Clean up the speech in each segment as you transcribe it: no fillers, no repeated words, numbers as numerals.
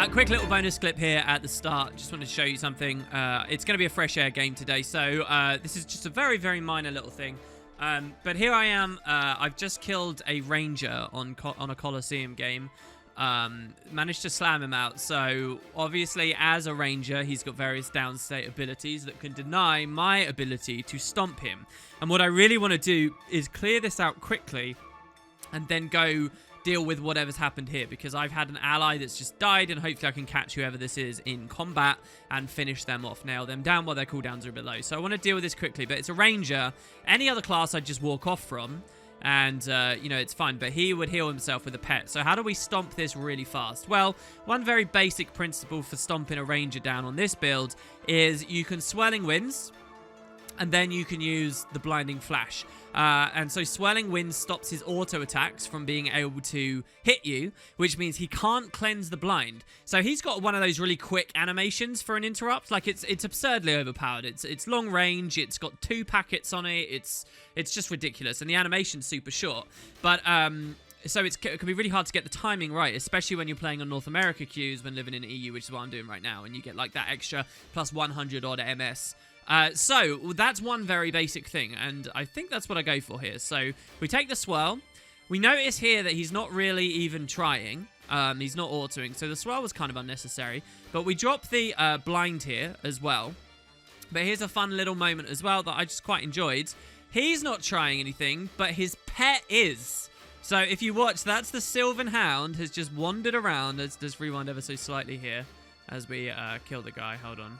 A quick little bonus clip here at the start. Just wanted to show you something. It's going to be a fresh air game today, so this is just a very, very minor little thing. But here I am. I've just killed a ranger on a Colosseum game. Managed to slam him out. So obviously, as a ranger, he's got various downstate abilities that can deny my ability to stomp him. And what I really want to do is clear this out quickly and then go deal with whatever's happened here, because I've had an ally that's just died, and hopefully I can catch whoever this is in combat and finish them off, nail them down while their cooldowns are a bit low. So I want to deal with this quickly, but it's a ranger. Any other class I'd just walk off from, and, you know, it's fine, but he would heal himself with a pet. So how do we stomp this really fast? Well, one very basic principle for stomping a ranger down on this build is you can Swelling Winds, and then you can use the Blinding Flash. And so Swelling Winds stops his auto attacks from being able to hit you, which means he can't cleanse the blind. So he's got one of those really quick animations for an interrupt. Like, it's absurdly overpowered. It's long range. It's got 2 packets on it. It's just ridiculous. And the animation's super short. But so it can be really hard to get the timing right, especially when you're playing on North America queues when living in the EU, which is what I'm doing right now. And you get like that extra plus 100 odd MS. So that's one very basic thing, and I think that's what I go for here. So we take the swirl. We notice here that he's not really even trying. He's not autoing, so the swirl was kind of unnecessary. But we drop the blind here as well. But here's a fun little moment as well that I just quite enjoyed. He's not trying anything, but his pet is. So if you watch, that's the Sylvan Hound has just wandered around. Let's just rewind ever so slightly here as we kill the guy. Hold on.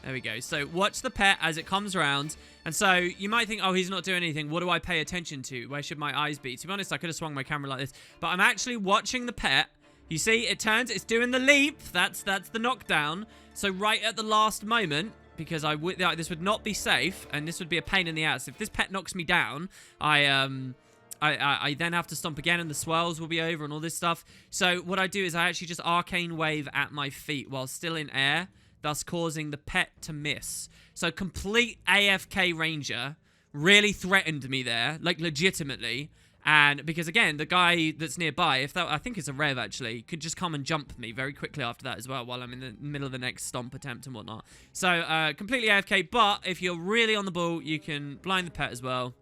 There we go. So watch the pet as it comes around. And so you might think, oh, he's not doing anything. What do I pay attention to? Where should my eyes be? To be honest, I could have swung my camera like this. But I'm actually watching the pet. You see, it turns. It's doing the leap. That's the knockdown. So right at the last moment, because this would not be safe, and this would be a pain in the ass. If this pet knocks me down, I then have to stomp again, and the swirls will be over and all this stuff. So what I do is I actually just arcane wave at my feet while still in air, thus causing the pet to miss. So complete AFK ranger really threatened me there, like legitimately. And because again, the guy that's nearby, I think it's a rev actually, could just come and jump me very quickly after that as well while I'm in the middle of the next stomp attempt and whatnot. So completely AFK, but if you're really on the ball, you can blind the pet as well.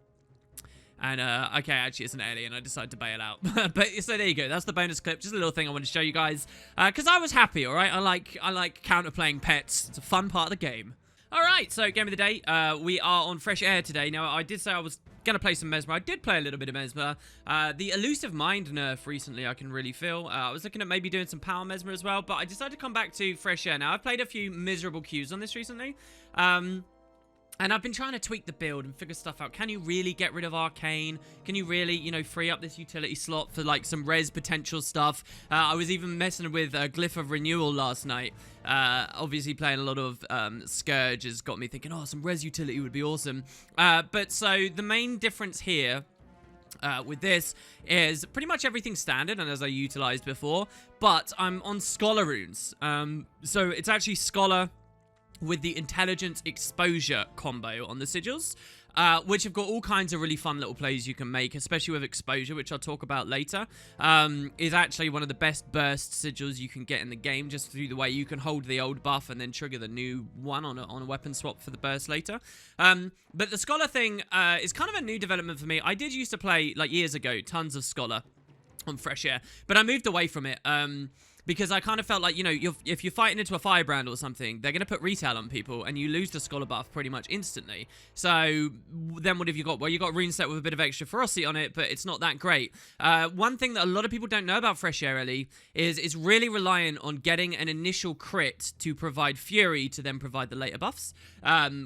And, okay, actually, it's an alien. I decided to bail out. But, so there you go. That's the bonus clip. Just a little thing I wanted to show you guys. Because I was happy, all right? I like counter-playing pets. It's a fun part of the game. All right, so game of the day. We are on fresh air today. Now, I did say I was going to play some Mesmer. I did play a little bit of Mesmer. The Elusive Mind nerf recently, I can really feel. I was looking at maybe doing some Power Mesmer as well. But I decided to come back to fresh air. Now, I've played a few miserable queues on this recently. And I've been trying to tweak the build and figure stuff out. Can you really get rid of Arcane? Can you really, you know, free up this utility slot for, like, some res potential stuff? I was even messing with Glyph of Renewal last night. Obviously, playing a lot of Scourge has got me thinking, oh, some res utility would be awesome. But so the main difference here with this is pretty much everything standard, and as I utilized before, but I'm on Scholar runes. So it's actually Scholar with the Intelligence Exposure combo on the Sigils, which have got all kinds of really fun little plays you can make, especially with Exposure, which I'll talk about later, is actually one of the best burst Sigils you can get in the game, just through the way you can hold the old buff and then trigger the new one on a weapon swap for the burst later. But the Scholar thing is kind of a new development for me. I did used to play, like years ago, tons of Scholar on Fresh Air, but I moved away from it, because I kind of felt like, you know, if you're fighting into a Firebrand or something, they're going to put retail on people, and you lose the Scholar buff pretty much instantly. So then what have you got? Well, you got Rune Set with a bit of extra ferocity on it, but it's not that great. One thing that a lot of people don't know about Fresh Air, Ellie, is it's really reliant on getting an initial crit to provide Fury to then provide the later buffs,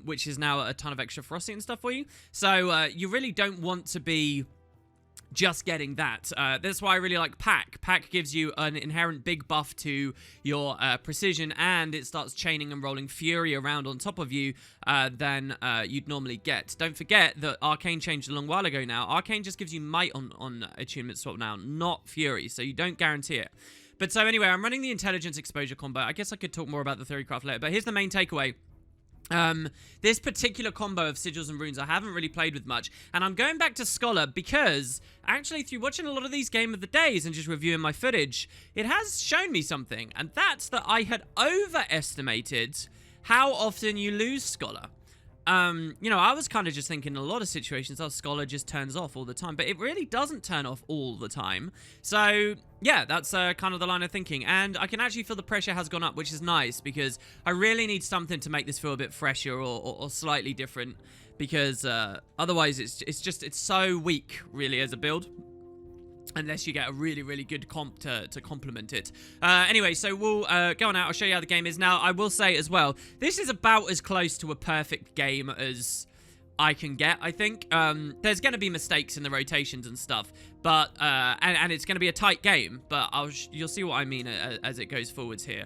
which is now a ton of extra ferocity and stuff for you. So you really don't want to be just getting that. That's why I really like Pack. Pack gives you an inherent big buff to your precision, and it starts chaining and rolling Fury around on top of you than you'd normally get. Don't forget that Arcane changed a long while ago now. Arcane just gives you Might on attunement swap now, not Fury, so you don't guarantee it. But so anyway, I'm running the Intelligence Exposure combo. I guess I could talk more about the Theorycraft later, but here's the main takeaway. This particular combo of sigils and runes I haven't really played with much, and I'm going back to Scholar because actually through watching a lot of these Game of the Days and just reviewing my footage, it has shown me something, and that's that I had overestimated how often you lose Scholar. You know, I was kind of just thinking in a lot of situations, oh, Scholar just turns off all the time, but it really doesn't turn off all the time. So, yeah, that's kind of the line of thinking. And I can actually feel the pressure has gone up, which is nice, because I really need something to make this feel a bit fresher or slightly different, because otherwise it's so weak, really, as a build. Unless you get a really, really good comp to complement it. Anyway, so we'll go on out. I'll show you how the game is. Now, I will say as well, this is about as close to a perfect game as I can get, I think. There's going to be mistakes in the rotations and stuff, but and it's going to be a tight game, but you'll see what I mean as it goes forwards here.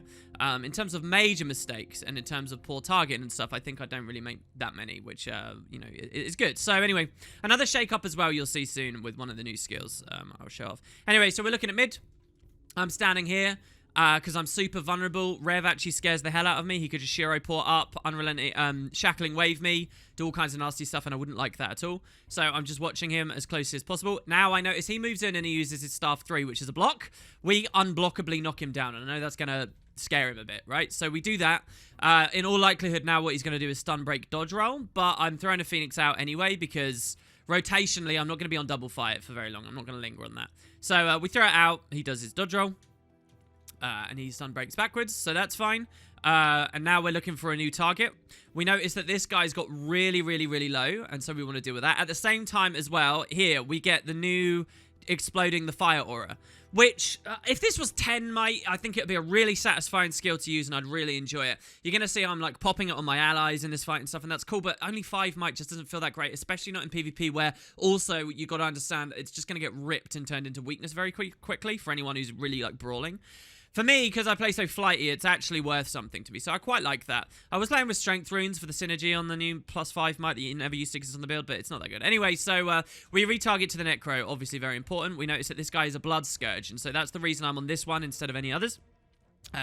In terms of major mistakes and in terms of poor targeting and stuff, I think I don't really make that many, which, you know, is good. So anyway, another shake-up as well you'll see soon with one of the new skills I'll show off. Anyway, so we're looking at mid. I'm standing here because I'm super vulnerable. Rev actually scares the hell out of me. He could just Shiro port up, unrelenting, shackling wave me, do all kinds of nasty stuff, and I wouldn't like that at all. So I'm just watching him as closely as possible. Now I notice he moves in and he uses his staff 3, which is a block. We unblockably knock him down, and I know that's going to scare him a bit, right? So we do that. In all likelihood, now what he's going to do is stun break dodge roll, but I'm throwing a Phoenix out anyway because rotationally I'm not going to be on double fire for very long. I'm not going to linger on that. So we throw it out. He does his dodge roll. And he stun breaks backwards, so that's fine. And now we're looking for a new target. We notice that this guy's got really, really, really low, and so we want to deal with that. At the same time as well, here, we get the new exploding the fire aura, which, if this was 10, mate, I think it would be a really satisfying skill to use, and I'd really enjoy it. You're going to see I'm, like, popping it on my allies in this fight and stuff, and that's cool, but only 5, mate, just doesn't feel that great, especially not in PvP, where also, you got to understand, it's just going to get ripped and turned into weakness very quickly for anyone who's really, like, brawling. For me, because I play so flighty, it's actually worth something to me, so I quite like that. I was playing with strength runes for the synergy on the new +5 might that you never used to exist on the build, but it's not that good. Anyway, so we retarget to the Necro, obviously very important. We notice that this guy is a Blood Scourge, and so that's the reason I'm on this one instead of any others.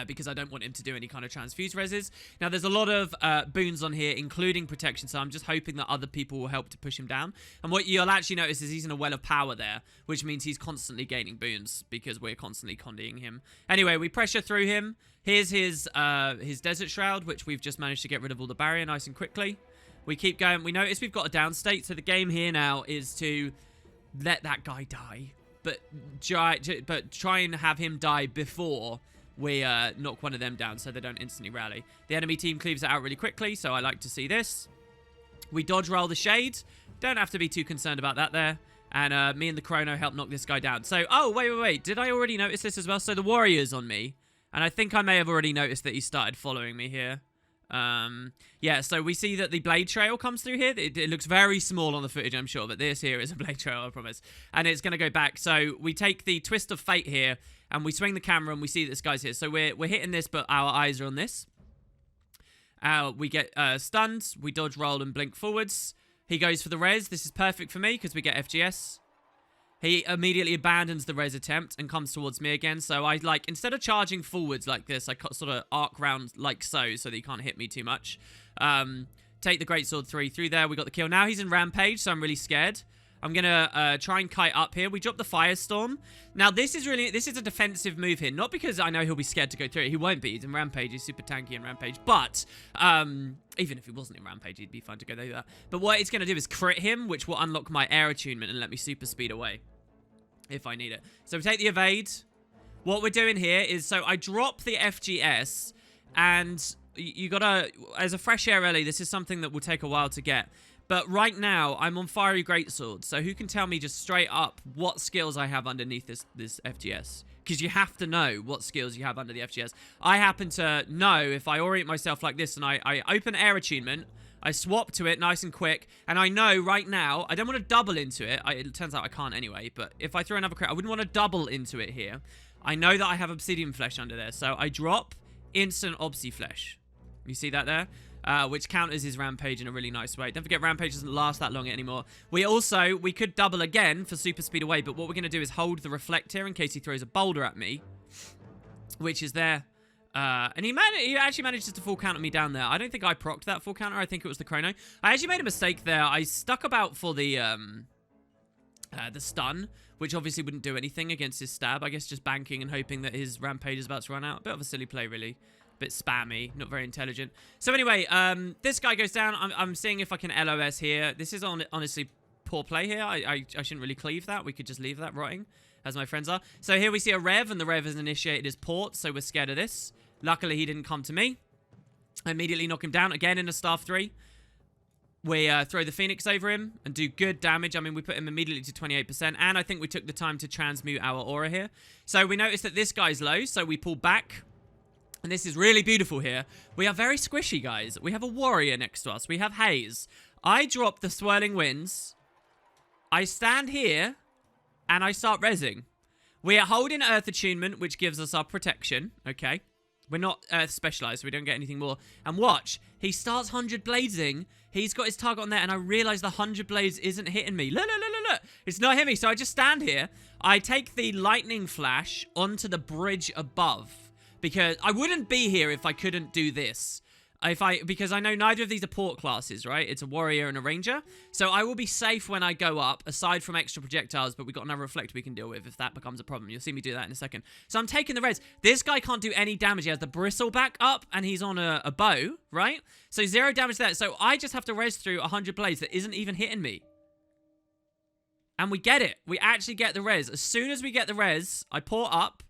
Because I don't want him to do any kind of transfuse reses. Now, there's a lot of boons on here, including protection, so I'm just hoping that other people will help to push him down. And what you'll actually notice is he's in a well of power there, which means he's constantly gaining boons because we're constantly condying him. Anyway, we pressure through him. Here's his Desert Shroud, which we've just managed to get rid of all the barrier nice and quickly. We keep going. We notice we've got a down state, so the game here now is to let that guy die, but try and have him die before we knock one of them down so they don't instantly rally. The enemy team cleaves it out really quickly, so I like to see this. We dodge roll the Shade. Don't have to be too concerned about that there. And me and the Chrono help knock this guy down. So, oh, wait. Did I already notice this as well? So the Warrior's on me. And I think I may have already noticed that he started following me here. Yeah, so we see that the blade trail comes through here. It looks very small on the footage, I'm sure, but this here is a blade trail, I promise. And it's going to go back. So we take the Twist of Fate here, and we swing the camera, and we see this guy's here. So we're hitting this, but our eyes are on this. We get stunned. We dodge, roll, and blink forwards. He goes for the res. This is perfect for me, because we get FGS. He immediately abandons the res attempt and comes towards me again. So I, like, instead of charging forwards like this, I sort of arc round like so that he can't hit me too much. Take the Greatsword 3 through there. We got the kill. Now he's in Rampage, so I'm really scared. I'm going to try and kite up here. We drop the Firestorm. Now, this is a defensive move here. Not because I know he'll be scared to go through it. He won't be. He's in Rampage. He's super tanky in Rampage. But, even if he wasn't in Rampage, he'd be fine to go through that. But what it's going to do is crit him, which will unlock my air attunement and let me super speed away if I need it. So we take the evade. What we're doing here is, so I drop the FGS, and you got to, as a fresh air rally, this is something that will take a while to get. But right now, I'm on Fiery Greatsword, so who can tell me just straight up what skills I have underneath this FGS? Because you have to know what skills you have under the FGS. I happen to know if I orient myself like this and I open air attunement, I swap to it nice and quick, and I know right now, I don't want to double into it. It turns out I can't anyway, but if I throw another crit, I wouldn't want to double into it here. I know that I have Obsidian Flesh under there, so I drop instant Obsi Flesh. You see that there? Which counters his Rampage in a really nice way. Don't forget, Rampage doesn't last that long anymore. We could double again for super speed away, but what we're going to do is hold the Reflect here in case he throws a boulder at me, which is there. And he actually managed to full counter me down there. I don't think I procced that full counter. I think it was the chrono. I actually made a mistake there. I stuck about for the stun, which obviously wouldn't do anything against his stab. I guess just banking and hoping that his rampage is about to run out. A bit of a silly play, really. A bit spammy, not very intelligent. So anyway, this guy goes down. I'm seeing if I can LOS here. This is honestly poor play here. I shouldn't really cleave that. We could just leave that rotting, as my friends are. So here we see a Rev, and the Rev has initiated his port, so we're scared of this. Luckily, he didn't come to me. I immediately knock him down again in a staff 3. We throw the Phoenix over him and do good damage. I mean, we put him immediately to 28%, and I think we took the time to transmute our aura here. So we notice that this guy's low, so we pull back. And this is really beautiful here. We are very squishy, guys. We have a warrior next to us. We have Haze. I drop the Swirling Winds. I stand here, and I start rezzing. We are holding Earth Attunement, which gives us our protection, okay? We're not Earth specialized, so we don't get anything more. And watch, he starts 100 bladesing. He's got his target on there, and I realize the 100 blades isn't hitting me. Look, look, look, look, look. It's not hitting me, so I just stand here. I take the lightning flash onto the bridge above, because I wouldn't be here if I couldn't do this. Because I know neither of these are port classes, right? It's a warrior and a ranger. So I will be safe when I go up, aside from extra projectiles, but we've got another reflect we can deal with if that becomes a problem. You'll see me do that in a second. So I'm taking the res. This guy can't do any damage. He has the bristle back up, and he's on a bow, right? So 0 damage there. So I just have to res through 100 blades that isn't even hitting me. And we get it. We actually get the res. As soon as we get the res, I port up.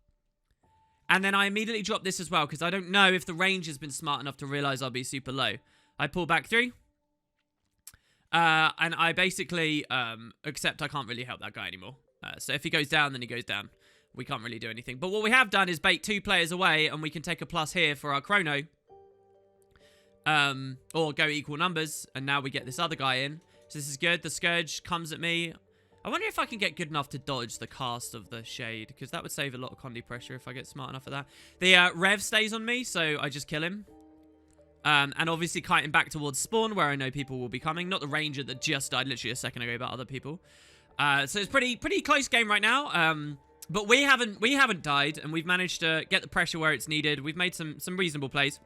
And then I immediately drop this as well, because I don't know if the range has been smart enough to realize I'll be super low. I pull back 3. And I basically accept I can't really help that guy anymore. So if he goes down, then he goes down. We can't really do anything. But what we have done is bait 2 players away, and we can take a plus here for our chrono. Or go equal numbers, and now we get this other guy in. So this is good. The Scourge comes at me. I wonder if I can get good enough to dodge the cast of the Shade, because that would save a lot of Condi pressure if I get smart enough for that. The Rev stays on me, so I just kill him. And obviously kiting back towards spawn, where I know people will be coming. Not the Ranger that just died literally a second ago, but other people. So it's pretty close game right now. But we haven't died, and we've managed to get the pressure where it's needed. We've made some reasonable plays.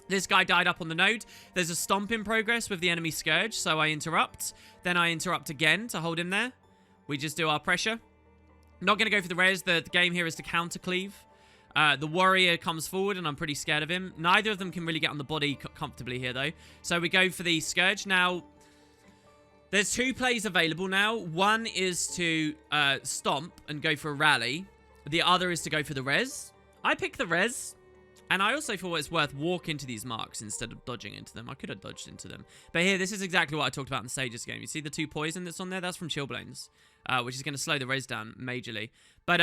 This guy died up on the node. There's a stomp in progress with the enemy Scourge, so I interrupt. Then I interrupt again to hold him there. We just do our pressure. Not going to go for the res. The game here is to counter cleave. The warrior comes forward, and I'm pretty scared of him. Neither of them can really get on the body comfortably here, though. So we go for the Scourge. Now, there's 2 plays available now. One is to stomp and go for a rally. The other is to go for the res. I pick the res. And I also thought it's worth walk into these marks instead of dodging into them. I could have dodged into them. But here, this is exactly what I talked about in the Sages game. You see the 2 poison that's on there? That's from Chillblains, which is going to slow the res down majorly. But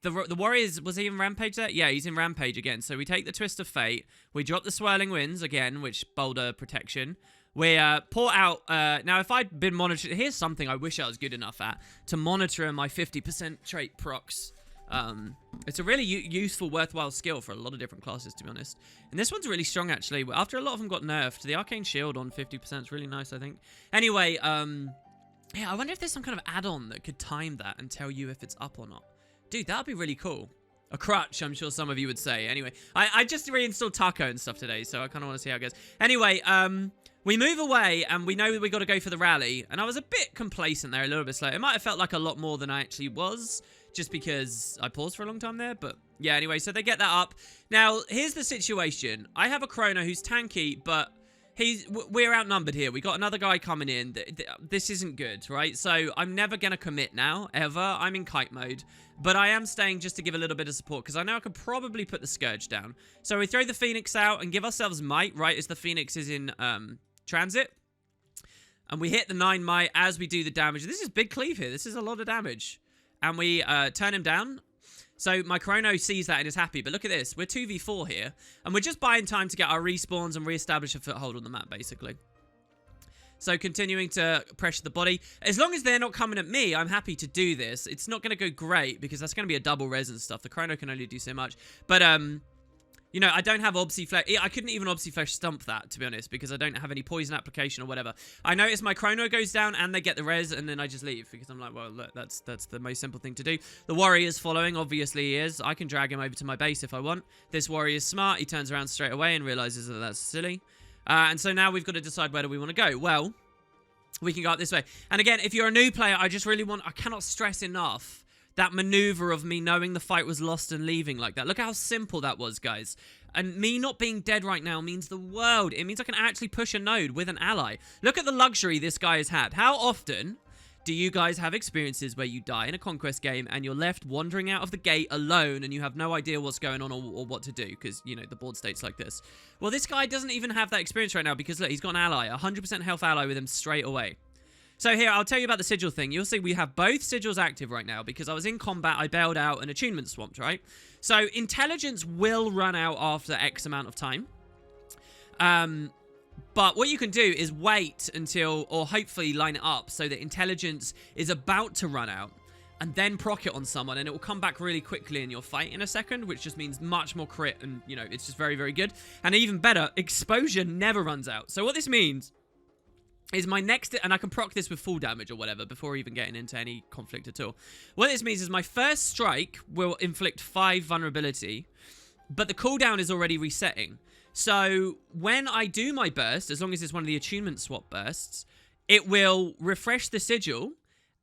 the Warriors, was he in Rampage there? Yeah, he's in Rampage again. So we take the Twist of Fate. We drop the Swirling Winds again, which boulder protection. We port out... now, if I'd been monitoring... Here's something I wish I was good enough at. To monitor my 50% trait procs. It's a really useful, worthwhile skill for a lot of different classes, to be honest. And this one's really strong, actually. After a lot of them got nerfed, the Arcane Shield on 50% is really nice, I think. Anyway, yeah, I wonder if there's some kind of add-on that could time that and tell you if it's up or not. Dude, that would be really cool. A crutch, I'm sure some of you would say. Anyway, I just reinstalled Taco and stuff today, so I kind of want to see how it goes. Anyway, we move away, and we know we got to go for the rally. And I was a bit complacent there, a little bit slow. It might have felt like a lot more than I actually was, just because I paused for a long time there. But yeah, anyway, so they get that up. Now, here's the situation. I have a Chrono who's tanky, but we're outnumbered here. We got another guy coming in. This isn't good, right? So I'm never going to commit now, ever. I'm in kite mode. But I am staying just to give a little bit of support, because I know I could probably put the Scourge down. So we throw the Phoenix out and give ourselves might, right, as the Phoenix is in transit. And we hit the 9 might as we do the damage. This is big cleave here. This is a lot of damage. And we turn him down. So my Chrono sees that and is happy. But look at this. We're 2v4 here. And we're just buying time to get our respawns and reestablish a foothold on the map, basically. So continuing to pressure the body. As long as they're not coming at me, I'm happy to do this. It's not going to go great because that's going to be a double res and stuff. The Chrono can only do so much. But, You know, I don't have Obsiflex. I couldn't even Obsiflex stomp that, to be honest, because I don't have any poison application or whatever. I notice my chrono goes down and they get the res, and then I just leave because I'm like, well, look, that's the most simple thing to do. The warrior's following, obviously he is. I can drag him over to my base if I want. This warrior's smart. He turns around straight away and realizes that that's silly. And so now we've got to decide where do we want to go. Well, we can go up this way. And again, if you're a new player, I cannot stress enough that maneuver of me knowing the fight was lost and leaving like that. Look how simple that was, guys. And me not being dead right now means the world. It means I can actually push a node with an ally. Look at the luxury this guy has had. How often do you guys have experiences where you die in a conquest game and you're left wandering out of the gate alone and you have no idea what's going on or what to do because, you know, the board state's like this? Well, this guy doesn't even have that experience right now because, look, he's got an ally, 100% health ally with him straight away. So here, I'll tell you about the Sigil thing. You'll see we have both Sigils active right now because I was in combat, I bailed out, and attunement swapped, right? So intelligence will run out after X amount of time. But what you can do is wait until, or hopefully line it up so that intelligence is about to run out and then proc it on someone and it will come back really quickly in your fight in a second, which just means much more crit and, you know, it's just very, very good. And even better, exposure never runs out. So what this means is my next, and I can proc this with full damage or whatever before even getting into any conflict at all. What this means is my first strike will inflict 5 vulnerability, but the cooldown is already resetting. So when I do my burst, as long as it's one of the attunement swap bursts, it will refresh the sigil,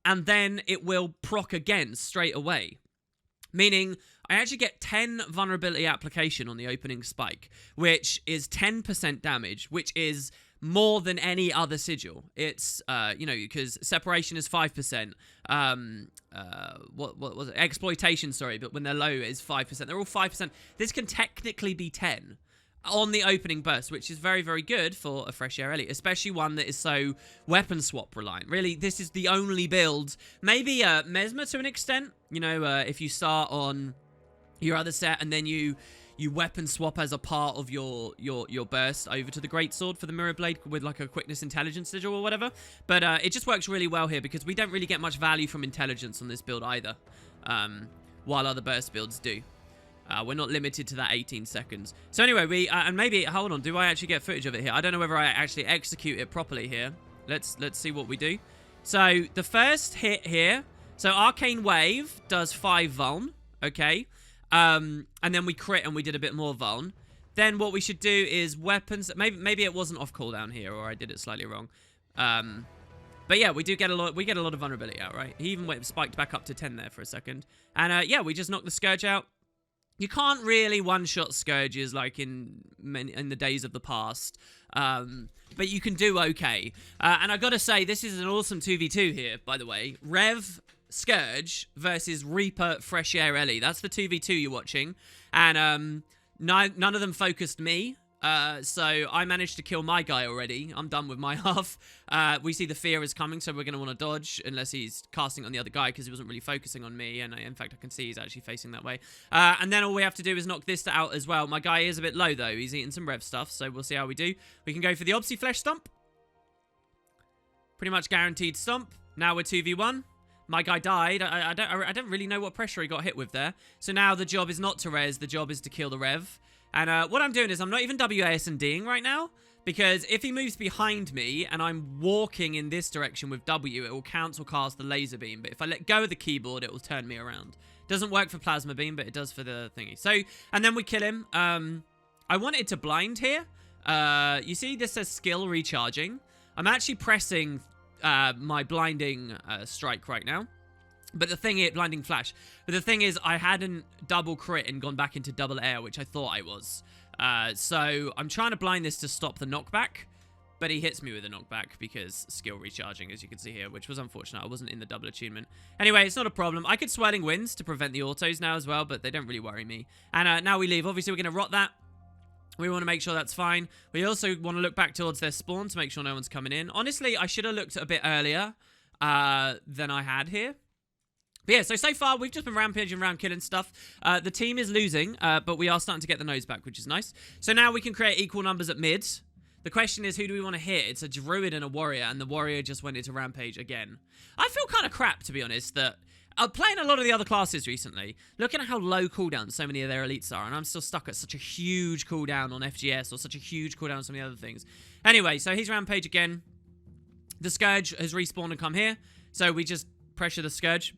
and then it will proc again straight away. Meaning, I actually get 10 vulnerability application on the opening spike, which is 10% damage, which is more than any other sigil. It's, you know, because separation is 5%. What was it? Exploitation, sorry, but when they're low, is 5%. They're all 5%. This can technically be 10 on the opening burst, which is very, very good for a Fresh Air Elite, especially one that is so weapon swap reliant. Really, this is the only build. Maybe Mesmer to an extent. You know, if you start on your other set and then you weapon swap as a part of your burst over to the Greatsword for the Mirror Blade with like a quickness intelligence sigil or whatever. But it just works really well here because we don't really get much value from intelligence on this build either, while other burst builds do. We're not limited to that 18 seconds. So anyway, and maybe, hold on, do I actually get footage of it here? I don't know whether I actually execute it properly here. Let's see what we do. So the first hit here, so Arcane Wave does 5 vuln, okay? And then we crit and we did a bit more vuln. Then what we should do is weapons. Maybe it wasn't off cooldown here, or I did it slightly wrong. But yeah, we do get a lot. We get a lot of vulnerability out, right? He even spiked back up to 10 there for a second. And yeah, we just knocked the Scourge out. You can't really one-shot Scourges like in the days of the past. But you can do okay. And I gotta say, this is an awesome 2v2 here, by the way. Rev Scourge versus Reaper Fresh Air Ellie. That's the 2v2 you're watching. And none of them focused me. So I managed to kill my guy already. I'm done with my half. We see the fear is coming, so we're going to want to dodge unless he's casting on the other guy because he wasn't really focusing on me. And in fact, I can see he's actually facing that way. And then all we have to do is knock this out as well. My guy is a bit low, though. He's eating some rev stuff, so we'll see how we do. We can go for the Obsiflex stomp. Pretty much guaranteed stomp. Now we're 2v1. My guy died. I don't really know what pressure he got hit with there. So now the job is not to res. The job is to kill the rev. And what I'm doing is I'm not even WASDing right now, because if he moves behind me and I'm walking in this direction with W, it will cancel cast the laser beam. But if I let go of the keyboard, it will turn me around. Doesn't work for plasma beam, but it does for the thingy. So, and then we kill him. I wanted to blind here. You see this says skill recharging. I'm actually pressing my blinding strike right now. But the thing is, blinding flash. But the thing is, I hadn't double crit and gone back into double air, which I thought I was. So I'm trying to blind this to stop the knockback. But he hits me with a knockback because skill recharging, as you can see here, which was unfortunate. I wasn't in the double attunement. Anyway, it's not a problem. I could Swirling Winds to prevent the autos now as well, but they don't really worry me. And now we leave. Obviously, we're going to rot that. We want to make sure that's fine. We also want to look back towards their spawn to make sure no one's coming in. Honestly, I should have looked a bit earlier than I had here. But yeah, so far, we've just been rampaging around killing stuff. The team is losing, but we are starting to get the nose back, which is nice. So now we can create equal numbers at mid. The question is, who do we want to hit? It's a druid and a warrior, and the warrior just went into rampage again. I feel kind of crap, to be honest, that I'm playing a lot of the other classes recently. Looking at how low cooldown so many of their elites are, and I'm still stuck at such a huge cooldown on FGS or such a huge cooldown on some of the other things. Anyway, so he's Rampage again. The Scourge has respawned and come here, so we just pressure the Scourge.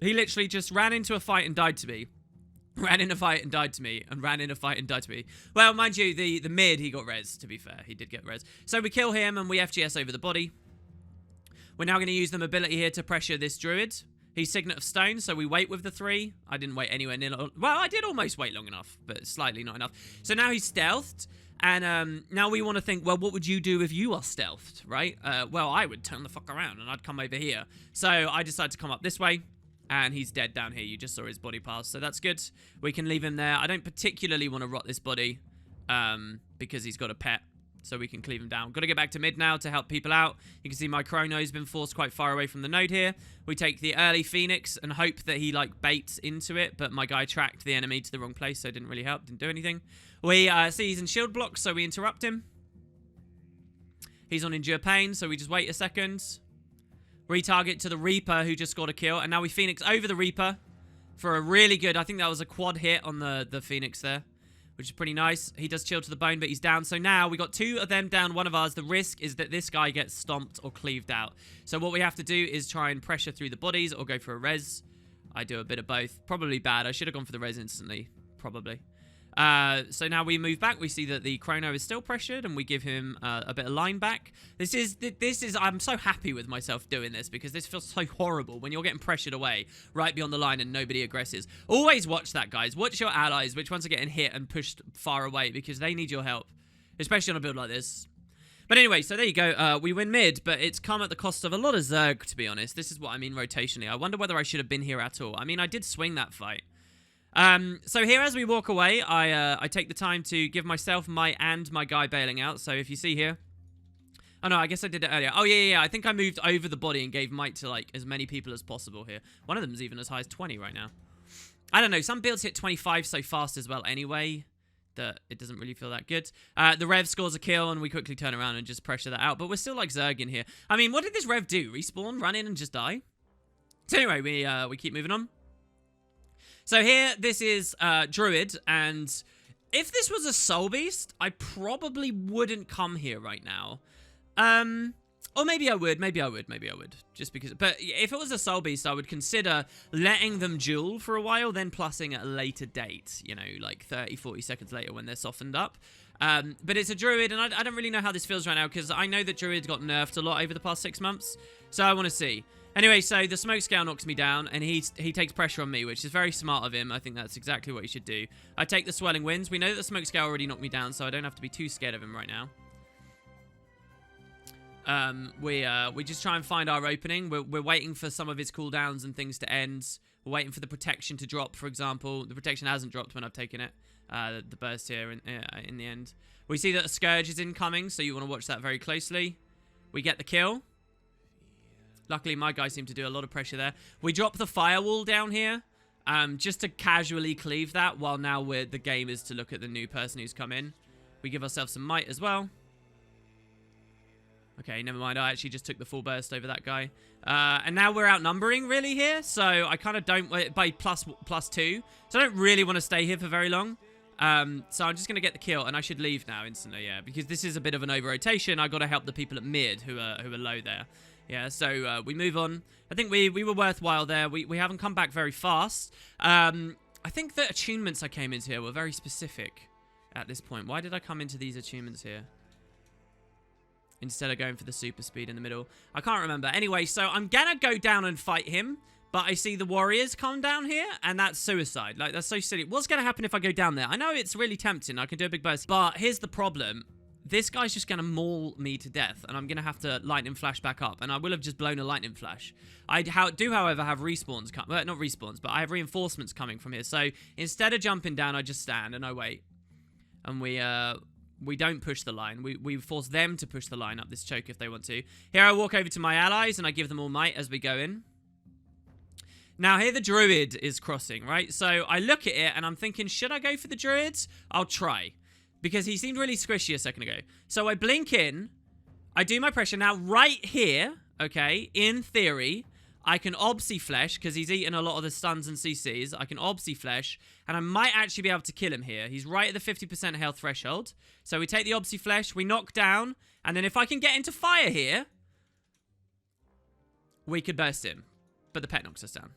He literally just ran into a fight and died to me. Ran in a fight and died to me, and ran in a fight and died to me. Well, mind you, the mid, he got res, to be fair. He did get res. So we kill him, and we FGS over the body. We're now going to use the mobility here to pressure this Druid. He's Signet of Stone, so we wait with the 3. I didn't wait anywhere near... Well, I did almost wait long enough, but slightly not enough. So now he's stealthed, and now we want to think, well, what would you do if you are stealthed, right? Well, I would turn the fuck around, and I'd come over here. So I decided to come up this way, and he's dead down here. You just saw his body pass, so that's good. We can leave him there. I don't particularly want to rot this body because he's got a pet. So we can cleave him down. Got to get back to mid now to help people out. You can see my Chrono's been forced quite far away from the node here. We take the early Phoenix and hope that he, like, baits into it. But my guy tracked the enemy to the wrong place, so it didn't really help. Didn't do anything. We see he's in shield block, so we interrupt him. He's on Endure Pain, so we just wait a second. Retarget to the Reaper, who just got a kill. And now we Phoenix over the Reaper for a really good... I think that was a quad hit on the Phoenix there, which is pretty nice. He does chill to the bone, but he's down. So now we got 2 of them down, 1 of ours. The risk is that this guy gets stomped or cleaved out. So what we have to do is try and pressure through the bodies or go for a res. I do a bit of both. Probably bad. I should have gone for the res instantly. Probably. So now we move back. We see that the Chrono is still pressured, and we give him a bit of line back. This is. I'm so happy with myself doing this because this feels so horrible when you're getting pressured away right beyond the line and nobody aggresses. Always watch that, guys. Watch your allies, which ones are getting hit and pushed far away because they need your help, especially on a build like this. But anyway, so there you go. We win mid, but it's come at the cost of a lot of Zerg, to be honest. This is what I mean rotationally. I wonder whether I should have been here at all. I mean, I did swing that fight. So here as we walk away, I take the time to give myself my guy bailing out. So if you see here, oh no, I guess I did it earlier. Oh yeah, I think I moved over the body and gave might to like as many people as possible here. One of them's even as high as 20 right now. I don't know, some builds hit 25 so fast as well anyway that it doesn't really feel that good. The Rev scores a kill and we quickly turn around and just pressure that out, but we're still like Zerg in here. I mean, what did this Rev do? Respawn, run in and just die? So anyway, we keep moving on. So here, this is Druid, and if this was a Soul Beast, I probably wouldn't come here right now. Or maybe I would, just because... But if it was a Soul Beast, I would consider letting them duel for a while, then plussing at a later date, you know, like 30, 40 seconds later when they're softened up. But it's a Druid, and I don't really know how this feels right now, because I know that Druid got nerfed a lot over the past 6 months, so I want to see. Anyway, so the smoke scale knocks me down, and he takes pressure on me, which is very smart of him. I think that's exactly what he should do. I take the swelling winds. We know that the smoke scale already knocked me down, so I don't have to be too scared of him right now. We just try and find our opening. We're waiting for some of his cooldowns and things to end. We're waiting for the protection to drop, for example. The protection hasn't dropped when I've taken it. The burst here in the end. We see that a Scourge is incoming, so you want to watch that very closely. We get the kill. Luckily, my guys seem to do a lot of pressure there. We drop the firewall down here, just to casually cleave that, while now the game is to look at the new person who's come in. We give ourselves some might as well. Okay, never mind. I actually just took the full burst over that guy. And now we're outnumbering, really, here. So I kind of don't... By plus 2. So I don't really want to stay here for very long. So I'm just going to get the kill, and I should leave now instantly, yeah. Because this is a bit of an over-rotation. I've got to help the people at mid who are low there. Yeah, so we move on. I think we were worthwhile there. We haven't come back very fast. I think the attunements I came into here were very specific at this point. Why did I come into these attunements here instead of going for the super speed in the middle? I can't remember. Anyway, so I'm gonna go down and fight him, but I see the warriors come down here, and that's suicide. Like, that's so silly. What's gonna happen if I go down there? I know it's really tempting. I can do a big burst, but here's the problem. This guy's just going to maul me to death, and I'm going to have to lightning flash back up, and I will have just blown a lightning flash. I do, however, have respawns coming. Well, not respawns, but I have reinforcements coming from here. So instead of jumping down, I just stand and I wait. And we don't push the line. We force them to push the line up this choke if they want to. Here I walk over to my allies, and I give them all might as we go in. Now, here the Druid is crossing, right? So I look at it, and I'm thinking, should I go for the Druids? I'll try. Because he seemed really squishy a second ago. So I blink in. I do my pressure. Now, right here, okay, in theory, I can Obsy Flesh, because he's eaten a lot of the stuns and CCs. I can Obsy Flesh, and I might actually be able to kill him here. He's right at the 50% health threshold. So we take the Obsy Flesh, we knock down, and then if I can get into fire here, we could burst him. But the pet knocks us down.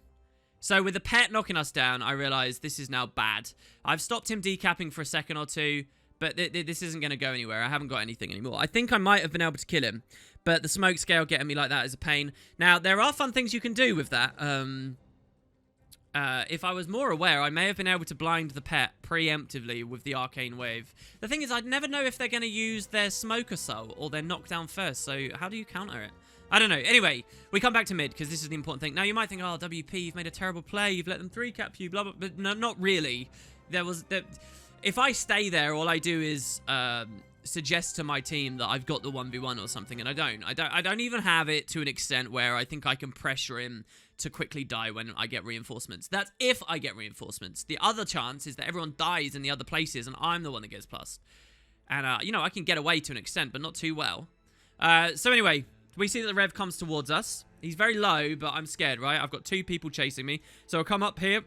So with the pet knocking us down, I realize this is now bad. I've stopped him decapping for a second or two, but this isn't going to go anywhere. I haven't got anything anymore. I think I might have been able to kill him, but the smoke scale getting me like that is a pain. Now, there are fun things you can do with that. If I was more aware, I may have been able to blind the pet preemptively with the Arcane Wave. The thing is, I'd never know if they're going to use their Smoke Assault or their Knockdown first, so how do you counter it? I don't know. Anyway, we come back to mid, because this is the important thing. Now, you might think, oh, WP, you've made a terrible play. You've let them 3-cap you, blah, blah, but no, not really. If I stay there, all I do is suggest to my team that I've got the 1v1 or something, and I don't. I don't even have it to an extent where I think I can pressure him to quickly die when I get reinforcements. That's if I get reinforcements. The other chance is that everyone dies in the other places, and I'm the one that gets plussed. And, you know, I can get away to an extent, but not too well. So anyway, we see that the Rev comes towards us. He's very low, but I'm scared, right? I've got 2 people chasing me. So I'll come up here.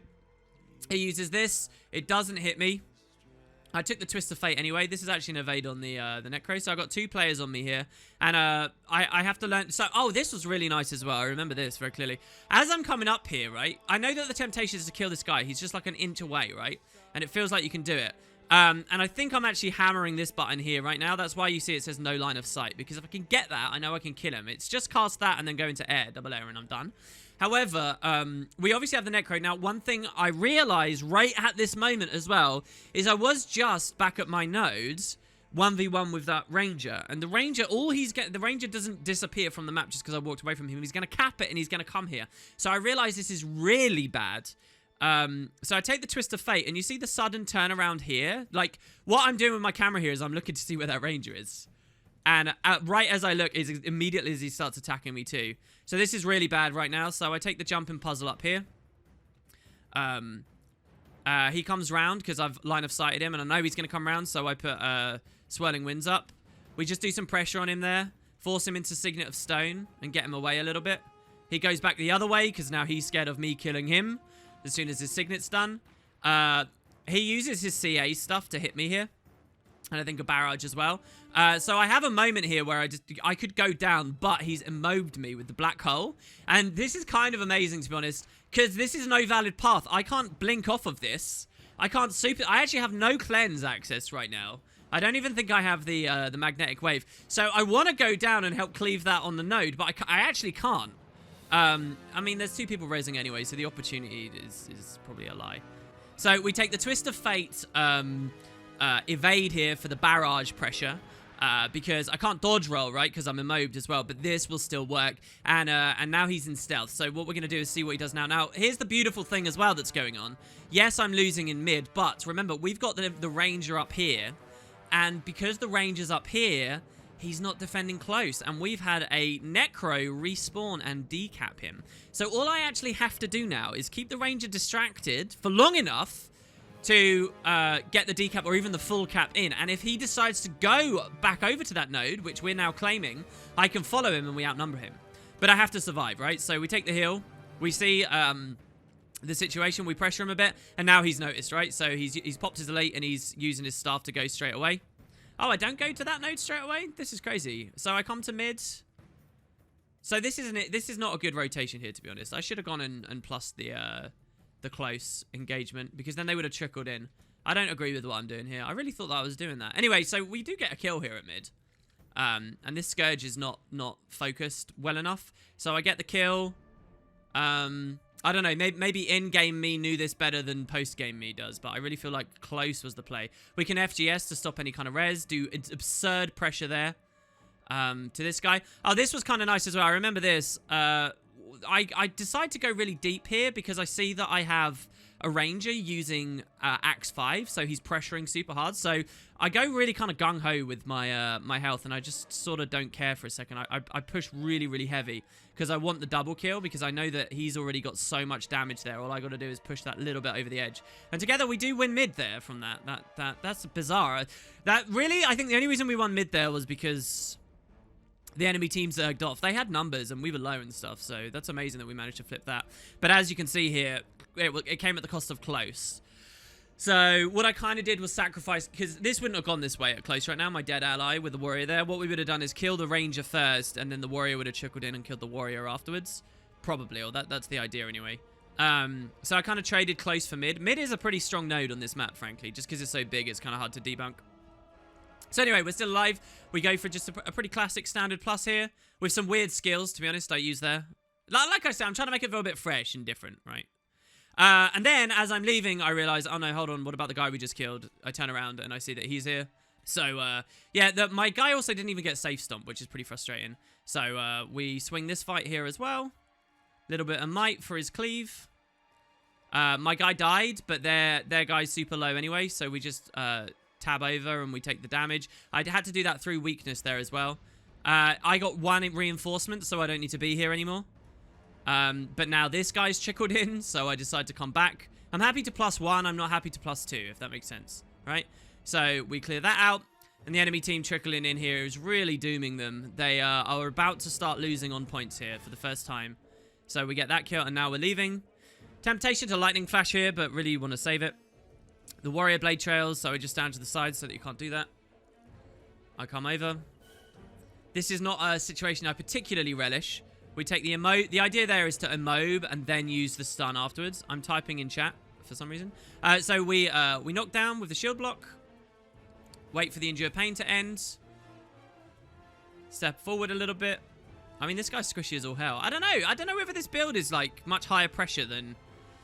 He uses this. It doesn't hit me. I took the Twist of Fate anyway. This is actually an evade on the Necro. So I got 2 players on me here. And I have to learn... So, oh, this was really nice as well. I remember this very clearly. As I'm coming up here, right? I know that the temptation is to kill this guy. He's just like an inch away, right? And it feels like you can do it. And I think I'm actually hammering this button here right now. That's why you see it says no line of sight. Because if I can get that, I know I can kill him. It's just cast that and then go into air, double air, and I'm done. However, we obviously have the Necro. Now, one thing I realized right at this moment as well is I was just back at my nodes 1v1 with that Ranger. And the Ranger, the Ranger doesn't disappear from the map just because I walked away from him. He's going to cap it and he's going to come here. So I realized this is really bad. So I take the Twist of Fate, and you see the sudden turnaround here. Like, what I'm doing with my camera here is I'm looking to see where that Ranger is. And right as I look, is immediately as he starts attacking me too. So this is really bad right now. So I take the jumping puzzle up here. He comes round because I've line of sighted him, and I know he's going to come round. So I put Swirling Winds up. We just do some pressure on him there. Force him into Signet of Stone and get him away a little bit. He goes back the other way because now he's scared of me killing him as soon as his Signet's done. He uses his CA stuff to hit me here. And I think a barrage as well. So I have a moment here where I could go down, but he's immobed me with the black hole. And this is kind of amazing, to be honest, because this is no valid path. I can't blink off of this. I can't super... I actually have no cleanse access right now. I don't even think I have the magnetic wave. So I want to go down and help cleave that on the node, but I actually can't. I mean, there's 2 people raising anyway, so the opportunity is probably a lie. So we take the Twist of Fate... evade here for the barrage pressure because I can't dodge roll, right, because I'm immobed as well, but this will still work, and now he's in stealth. So what we're going to do is see what he does now. Now, here's the beautiful thing as well that's going on. Yes, I'm losing in mid, but remember, we've got the Ranger up here, and because the Ranger's up here, he's not defending close, and we've had a Necro respawn and decap him. So all I actually have to do now is keep the Ranger distracted for long enough to get the decap or even the full cap in. And if he decides to go back over to that node, which we're now claiming, I can follow him and we outnumber him. But I have to survive, right? So we take the heal. We see the situation. We pressure him a bit. And now he's noticed, right? So he's popped his elite and he's using his staff to go straight away. Oh, I don't go to that node straight away? This is crazy. So I come to mid. So this is not a good rotation here, to be honest. I should have gone and plus the close engagement, because then they would have trickled in. I don't agree with what I'm doing here. I really thought that I was doing that. Anyway, so we do get a kill here at mid. And this Scourge is not focused well enough. So I get the kill. I don't know. Maybe in-game me knew this better than post-game me does, but I really feel like close was the play. We can FGS to stop any kind of res, do absurd pressure there to this guy. Oh, this was kind of nice as well. I remember this. I decide to go really deep here because I see that I have a Ranger using Axe 5, so he's pressuring super hard. So I go really kind of gung-ho with my my health, and I just sort of don't care for a second. I push really, really heavy because I want the double kill, because I know that he's already got so much damage there. All I got to do is push that little bit over the edge. And together we do win mid there from that. That's bizarre. That really, I think the only reason we won mid there was because the enemy team zerged off. They had numbers and we were low and stuff, so that's amazing that we managed to flip that. But as you can see here, it came at the cost of close. So what I kind of did was sacrifice, because this wouldn't have gone this way at close right now, my dead ally with the warrior there. What we would have done is kill the ranger first, and then the warrior would have trickled in and killed the warrior afterwards. Probably, or that's the idea anyway. So I kind of traded close for mid. Mid is a pretty strong node on this map, frankly, just because it's so big, it's kind of hard to debunk. So anyway, we're still alive. We go for just a pretty classic standard plus here, with some weird skills, to be honest, I use there. Like I said, I'm trying to make it feel a bit fresh and different, right? And then, as I'm leaving, I realize, oh no, hold on, what about the guy we just killed? I turn around and I see that he's here. So, yeah, my guy also didn't even get safe stomp, which is pretty frustrating. So, we swing this fight here as well. Little bit of might for his cleave. My guy died, but their guy's super low anyway, so we just tab over and we take the damage. I had to do that through weakness there as well. I got 1 reinforcement, so I don't need to be here anymore. But now this guy's trickled in, so I decide to come back. I'm happy to +1, I'm not happy to +2, if that makes sense, right? So we clear that out, and the enemy team trickling in here is really dooming them. They are about to start losing on points here for the first time. So we get that kill, and now we're leaving. Temptation to lightning flash here, but really want to save it. The warrior blade trails, so I just stand to the side so that you can't do that. I come over. This is not a situation I particularly relish. We take the emote. The idea there is to immob and then use the stun afterwards. I'm typing in chat for some reason. So we knock down with the shield block. Wait for the endure pain to end. Step forward a little bit. I mean, this guy's squishy as all hell. I don't know. I don't know whether this build is like much higher pressure than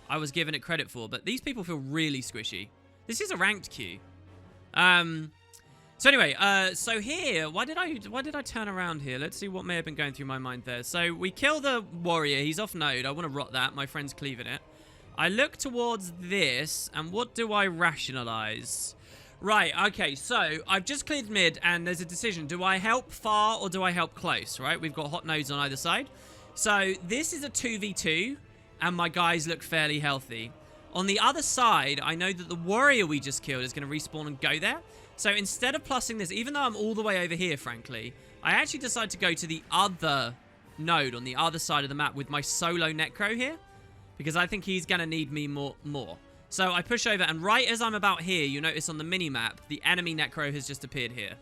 I was giving it credit for, but these people feel really squishy. This is a ranked queue. So anyway, so here, why did I turn around here? Let's see what may have been going through my mind there. So we kill the warrior. He's off node. I want to rot that. My friend's cleaving it. I look towards this, and what do I rationalize? Right, okay, so I've just cleared mid, and there's a decision. Do I help far or do I help close, right? We've got hot nodes on either side. So this is a 2v2, and my guys look fairly healthy. On the other side, I know that the warrior we just killed is going to respawn and go there. So instead of plussing this, even though I'm all the way over here, frankly, I actually decide to go to the other node on the other side of the map with my solo necro here, because I think he's going to need me more. So I push over, and right as I'm about here, you notice on the mini-map, the enemy necro has just appeared here.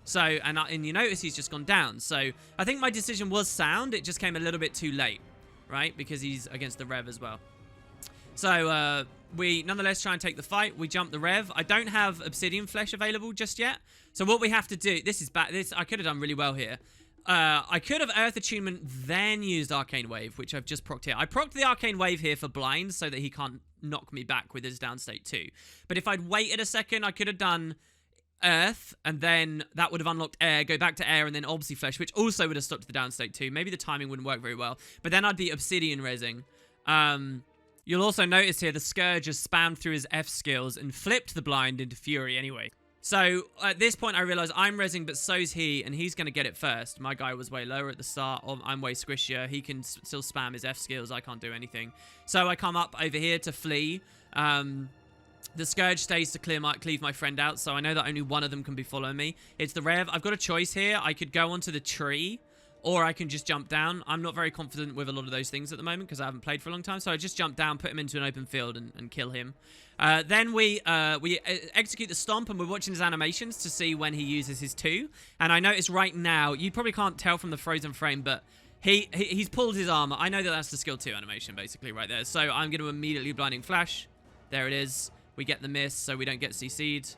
So, and you notice he's just gone down. So I think my decision was sound. It just came a little bit too late, right? Because he's against the Rev as well. So we nonetheless try and take the fight. We jump the Rev. I don't have Obsidian Flesh available just yet. So what we have to do, this is bad. I could have done really well here. I could have Earth Attunement, then used Arcane Wave, which I've just procced here. I procced the Arcane Wave here for blind so that he can't knock me back with his downstate too. But if I'd waited a second, I could have done Earth, and then that would have unlocked Air, go back to Air, and then Obsi Flesh, which also would have stopped the downstate too. Maybe the timing wouldn't work very well. But then I'd be Obsidian rezzing. You'll also notice here the Scourge has spammed through his F skills and flipped the blind into Fury anyway. So at this point, I realize I'm rezzing, but so's he, and he's going to get it first. My guy was way lower at the start. I'm way squishier. He can still spam his F skills. I can't do anything. So I come up over here to flee. The Scourge stays to cleave my friend out, so I know that only one of them can be following me. It's the Rev. I've got a choice here. I could go onto the tree, or I can just jump down. I'm not very confident with a lot of those things at the moment because I haven't played for a long time. So I just jump down, put him into an open field, and kill him. Then we execute the stomp, and we're watching his animations to see when he uses his 2. And I notice right now, you probably can't tell from the frozen frame, but he's pulled his armor. I know that that's the skill 2 animation, basically, right there. So I'm going to immediately blinding flash. There it is. We get the miss, so we don't get CC'd.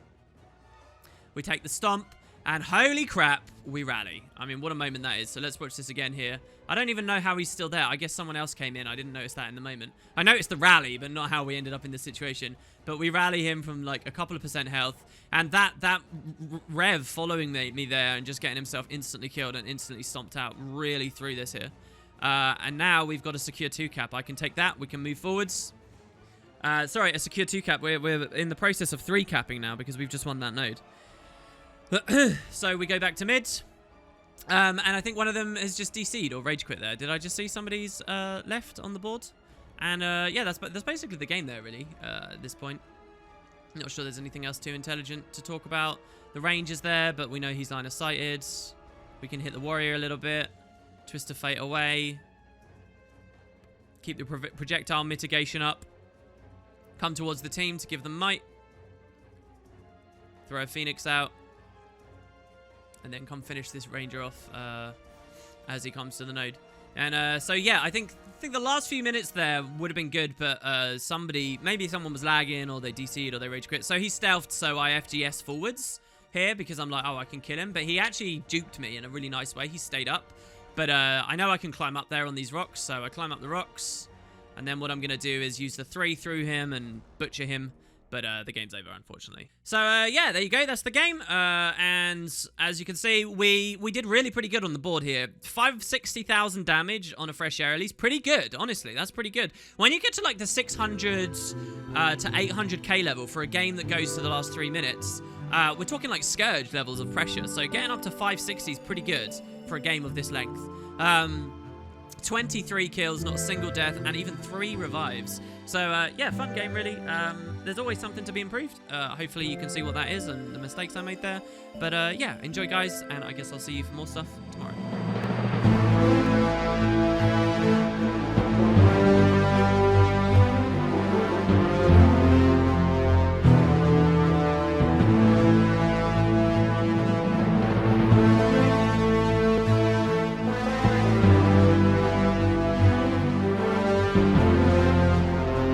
We take the stomp. And holy crap, we rally. I mean, what a moment that is. So let's watch this again here. I don't even know how he's still there. I guess someone else came in. I didn't notice that in the moment. I noticed the rally, but not how we ended up in this situation. But we rally him from like a couple of % health. And that Rev following me there and just getting himself instantly killed and instantly stomped out really threw this here. And now we've got a secure 2 cap. I can take that. We can move forwards. Sorry, a secure 2 cap. We're in the process of 3 capping now because we've just won that node. So we go back to mid, and I think one of them has just DC'd or rage quit there. Did I just see somebody's left on the board? And yeah, that's basically the game there really at this point. Not sure there's anything else too intelligent to talk about. The range is there, but we know he's line of sighted. We can hit the warrior a little bit. Twist of Fate away. Keep the projectile mitigation up. Come towards the team to give them might. Throw a Phoenix out. And then come finish this ranger off as he comes to the node. And so yeah, I think the last few minutes there would have been good, but maybe someone was lagging, or they DC'd, or they rage quit. So he stealthed, so I FGS forwards here because I'm like, oh, I can kill him. But he actually duped me in a really nice way. He stayed up. But I know I can climb up there on these rocks, so I climb up the rocks. And then what I'm going to do is use the 3 through him and butcher him. But the game's over, unfortunately. So, yeah, there you go. That's the game. And as you can see, we did really pretty good on the board here. 560,000 damage on a fresh air release. Pretty good, honestly. That's pretty good. When you get to, like, the 600s to 800k level for a game that goes to the last 3 minutes, we're talking, like, Scourge levels of pressure. So getting up to 560 is pretty good for a game of this length. 23 kills, not a single death, and even 3 revives. So, yeah, fun game, really. There's always something to be improved. Hopefully you can see what that is and the mistakes I made there. But, yeah, enjoy, guys, and I guess I'll see you for more stuff tomorrow.